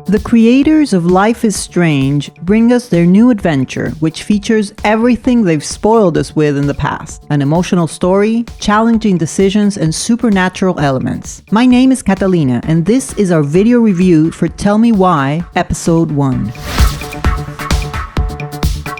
The creators of Life is Strange bring us their new adventure, which features everything they've spoiled us with in the past: an emotional story, challenging decisions, and supernatural elements. My name is Catalina, and this is our video review for Tell Me Why, Episode 1.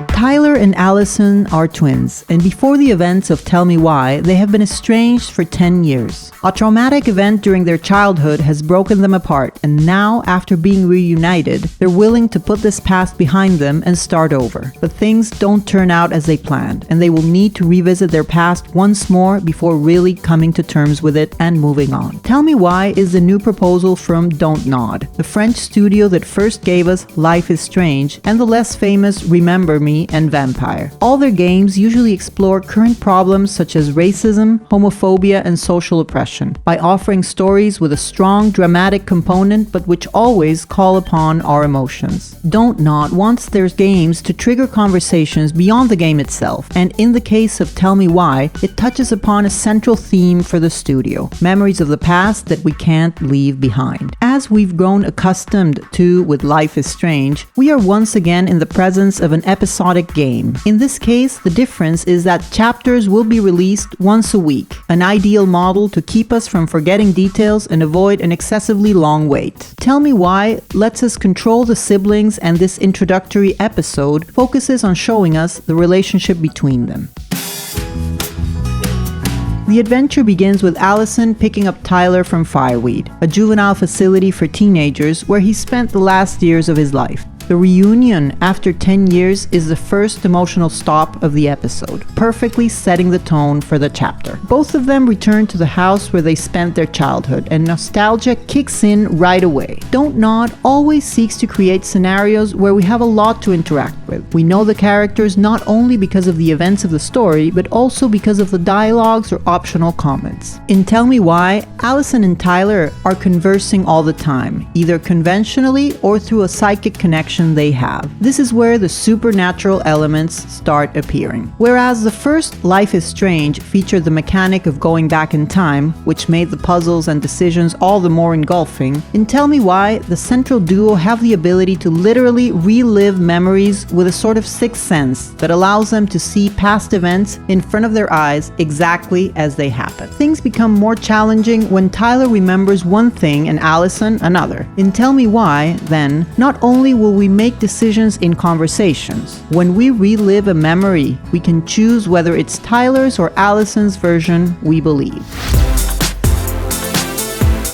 Tyler and Allison are twins, and before the events of Tell Me Why, they have been estranged for 10 years. A traumatic event during their childhood has broken them apart, and now, after being reunited, they're willing to put this past behind them and start over. But things don't turn out as they planned, and they will need to revisit their past once more before really coming to terms with it and moving on. Tell Me Why is the new proposal from Don't Nod, the French studio that first gave us Life is Strange and the less famous Remember Me and Vampire. All their games usually explore current problems such as racism, homophobia, and social oppression by offering stories with a strong dramatic component but which always call upon our emotions. Don't Nod wants their games to trigger conversations beyond the game itself, and in the case of Tell Me Why, it touches upon a central theme for the studio: memories of the past that we can't leave behind. As we've grown accustomed to with Life is Strange, we are once again in the presence of an episodic game. In this case, the difference is that chapters will be released once a week, an ideal model to keep us from forgetting details and avoid an excessively long wait. Tell Me Why lets us control the siblings, and this introductory episode focuses on showing us the relationship between them. The adventure begins with Allison picking up Tyler from Fireweed, a juvenile facility for teenagers where he spent the last years of his life. The reunion after 10 years is the first emotional stop of the episode, perfectly setting the tone for the chapter. Both of them return to the house where they spent their childhood, and nostalgia kicks in right away. Don't Nod always seeks to create scenarios where we have a lot to interact with. We know the characters not only because of the events of the story, but also because of the dialogues or optional comments. In Tell Me Why, Allison and Tyler are conversing all the time, either conventionally or through a psychic connection they have. This is where the supernatural elements start appearing. Whereas the first Life is Strange featured the mechanic of going back in time, which made the puzzles and decisions all the more engulfing, in Tell Me Why, the central duo have the ability to literally relive memories with a sort of sixth sense that allows them to see past events in front of their eyes exactly as they happen. Things become more challenging when Tyler remembers one thing and Allison another. In Tell Me Why, then, not only will we make decisions in conversations. When we relive a memory, we can choose whether it's Tyler's or Allison's version we believe.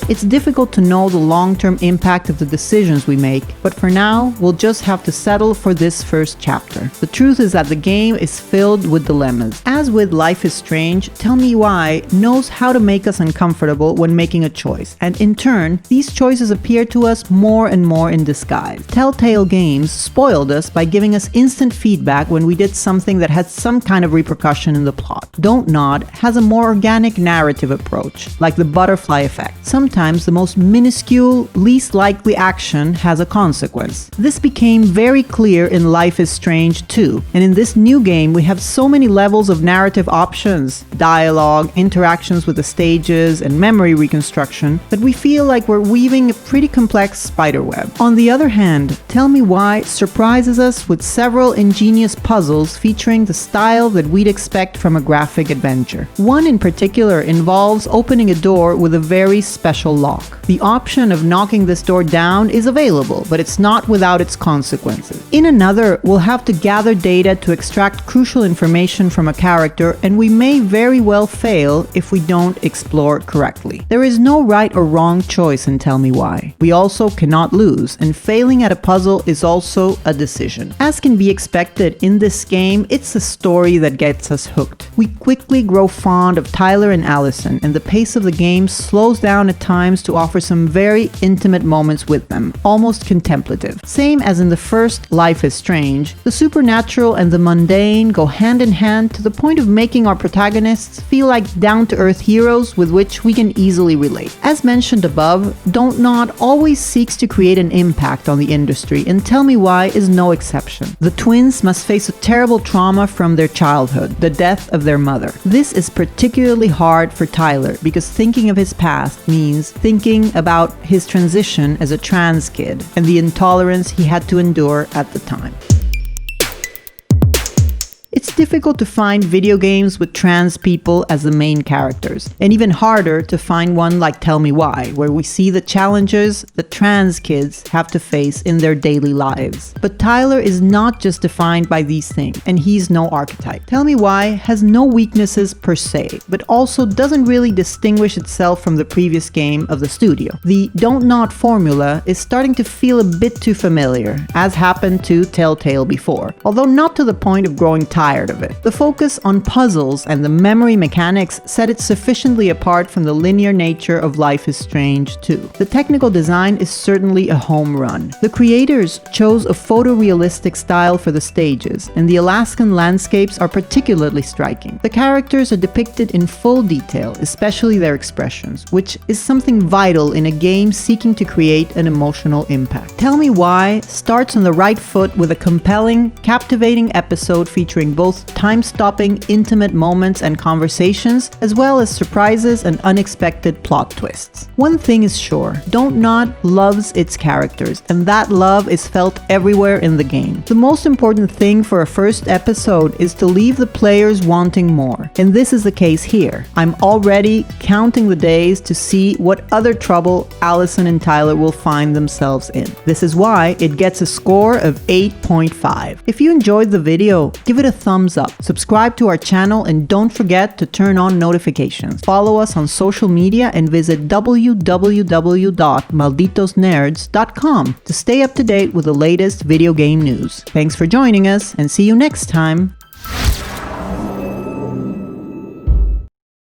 It's difficult to know the long-term impact of the decisions we make, but for now, we'll just have to settle for this first chapter. The truth is that the game is filled with dilemmas. As with Life is Strange, Tell Me Why knows how to make us uncomfortable when making a choice, and in turn, these choices appear to us more and more in disguise. Telltale Games spoiled us by giving us instant feedback when we did something that had some kind of repercussion in the plot. Don't Nod has a more organic narrative approach, like the butterfly effect. Sometimes the most minuscule, least likely action has a consequence. This became very clear in Life is Strange too, and in this new game we have so many levels of narrative options, dialogue, interactions with the stages, and memory reconstruction that we feel like we're weaving a pretty complex spiderweb. On the other hand, Tell Me Why surprises us with several ingenious puzzles featuring the style that we'd expect from a graphic adventure. One in particular involves opening a door with a very special lock. The option of knocking this door down is available, but it's not without its consequences. In another, we'll have to gather data to extract crucial information from a character, and we may very well fail if we don't explore correctly. There is no right or wrong choice in Tell Me Why. We also cannot lose, and failing at a puzzle is also a decision. As can be expected in this game, it's a story that gets us hooked. We quickly grow fond of Tyler and Allison, and the pace of the game slows down at times to offer some very intimate moments with them, almost contemplative. Same as in the first Life is Strange, the supernatural and the mundane go hand in hand to the point of making our protagonists feel like down-to-earth heroes with which we can easily relate. As mentioned above, Don't Nod always seeks to create an impact on the industry, and Tell Me Why is no exception. The twins must face a terrible trauma from their childhood, the death of their mother. This is particularly hard for Tyler because thinking of his past means is thinking about his transition as a trans kid and the intolerance he had to endure at the time. It's difficult to find video games with trans people as the main characters, and even harder to find one like Tell Me Why, where we see the challenges that trans kids have to face in their daily lives. But Tyler is not just defined by these things, and he's no archetype. Tell Me Why has no weaknesses per se, but also doesn't really distinguish itself from the previous game of the studio. The Don't Nod formula is starting to feel a bit too familiar, as happened to Telltale before, although not to the point of growing tired of it. The focus on puzzles and the memory mechanics set it sufficiently apart from the linear nature of Life is Strange 2. The technical design is certainly a home run. The creators chose a photorealistic style for the stages, and the Alaskan landscapes are particularly striking. The characters are depicted in full detail, especially their expressions, which is something vital in a game seeking to create an emotional impact. Tell Me Why starts on the right foot with a compelling, captivating episode featuring both time-stopping, intimate moments and conversations, as well as surprises and unexpected plot twists. One thing is sure, Don't Nod loves its characters, and that love is felt everywhere in the game. The most important thing for a first episode is to leave the players wanting more, and this is the case here. I'm already counting the days to see what other trouble Allison and Tyler will find themselves in. This is why it gets a score of 8.5. If you enjoyed the video, give it a thumbs up, subscribe to our channel, and don't forget to turn on notifications. Follow us on social media and visit www.malditosnerds.com to stay up to date with the latest video game news. Thanks for joining us, and see you next time.